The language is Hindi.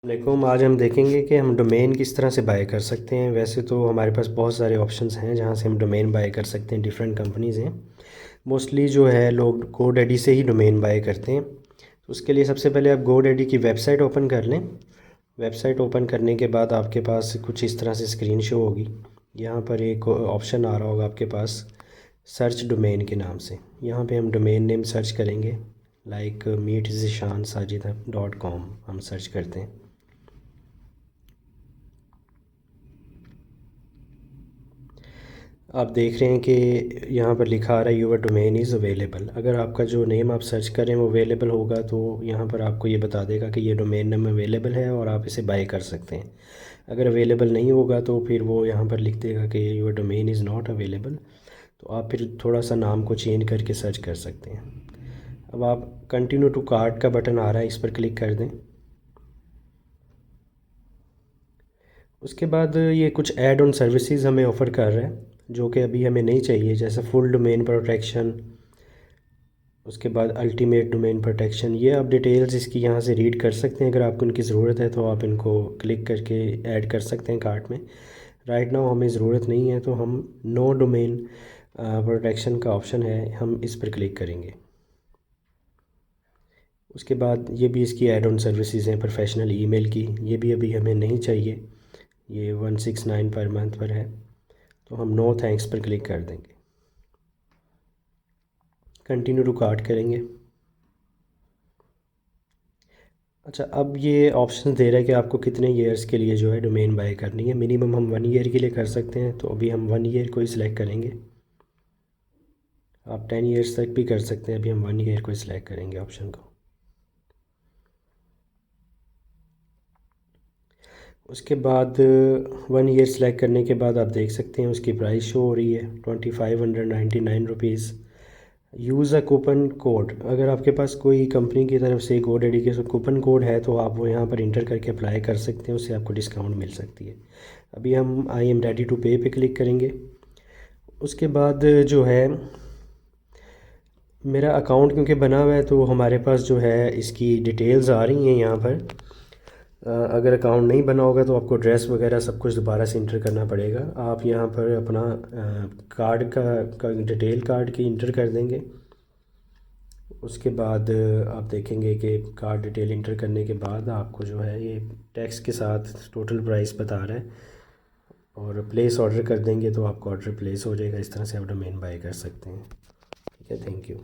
वालेकुम। आज हम देखेंगे कि हम डोमेन किस तरह से बाय कर सकते हैं। वैसे तो हमारे पास बहुत सारे ऑप्शंस हैं जहां से हम डोमेन बाय कर सकते हैं। डिफरेंट कंपनीज़ हैं। मोस्टली जो है लोग गोडैडी से ही डोमेन बाय करते हैं। तो उसके लिए सबसे पहले आप गोडैडी की वेबसाइट ओपन कर लें। वेबसाइट ओपन करने के बाद आपके पास कुछ इस तरह से स्क्रीन शो होगी। यहाँ पर एक ऑप्शन आ रहा होगा आपके पास, सर्च डोमेन के नाम से। यहाँ पे हम डोमेन नेम सर्च करेंगे, like meet Zeeshan Sajid .com हम सर्च करते हैं। आप देख रहे हैं कि यहाँ पर लिखा आ रहा है यूर डोमेन इज़ अवेलेबल। अगर आपका जो नेम आप सर्च करें वो अवेलेबल होगा तो यहाँ पर आपको ये बता देगा कि ये डोमेन नेम अवेलेबल है और आप इसे बाय कर सकते हैं। अगर अवेलेबल नहीं होगा तो फिर वो यहाँ पर लिख देगा कि your domain is not available. तो आप फिर थोड़ा सा नाम को चेंज करके सर्च कर सकते हैं। अब आप कंटिन्यू टू कार्ट का बटन आ रहा है, इस पर क्लिक कर दें। उसके बाद ये कुछ ऐड ऑन सर्विसेज हमें ऑफ़र कर रहा है जो कि अभी हमें नहीं चाहिए, जैसे फुल डोमेन प्रोटेक्शन, उसके बाद अल्टीमेट डोमेन प्रोटेक्शन। ये आप डिटेल्स इसकी यहाँ से रीड कर सकते हैं। अगर आपको इनकी ज़रूरत है तो आप इनको क्लिक करके ऐड कर सकते हैं कार्ट में। राइट नाउ हमें ज़रूरत नहीं है तो हम नो डोमेन प्रोटेक्शन का ऑप्शन है, हम इस पर क्लिक करेंगे। उसके बाद ये भी इसकी ऐड ऑन सर्विसेज हैं प्रोफेशनल ईमेल की, ये भी अभी हमें नहीं चाहिए। ये 169 पर मंथ पर है तो हम नो थैंक्स पर क्लिक कर देंगे। कंटिन्यू टू कार्ट करेंगे। अच्छा, अब ये ऑप्शन दे रहा है कि आपको कितने ईयर्स के लिए जो है डोमेन बाय करनी है। मिनिमम हम 1 ईयर के लिए कर सकते हैं, तो अभी हम 1 ईयर को ही सिलेक्ट करेंगे। आप 10 ईयर्स तक भी कर सकते हैं, अभी हम 1 ईयर को ही सिलेक्ट करेंगे ऑप्शन को। उसके बाद 1 ईयर सेलेक्ट करने के बाद आप देख सकते हैं उसकी प्राइस शो हो रही है 2599 rupees. Use a coupon code. अगर आपके पास कोई कंपनी की तरफ से गोडैडी के कूपन कोड है तो आप वो यहाँ पर इंटर करके अप्लाई कर सकते हैं, उससे आपको डिस्काउंट मिल सकती है। अभी हम आई एम रेडी टू पे क्लिक करेंगे। उसके बाद जो है मेरा अकाउंट क्योंकि बना हुआ है तो हमारे पास जो है इसकी डिटेल्स आ रही हैं यहाँ पर। अगर अकाउंट नहीं बना होगा तो आपको एड्रेस वगैरह सब कुछ दोबारा से इंटर करना पड़ेगा। आप यहाँ पर अपना कार्ड का डिटेल कार्ड की इंटर कर देंगे। उसके बाद आप देखेंगे कि कार्ड डिटेल इंटर करने के बाद आपको जो है ये टैक्स के साथ टोटल प्राइस बता रहा है, और प्लेस ऑर्डर कर देंगे तो आपका ऑर्डर प्लेस हो जाएगा। इस तरह से आप डोमेन बाय कर सकते हैं। ठीक है, थैंक यू।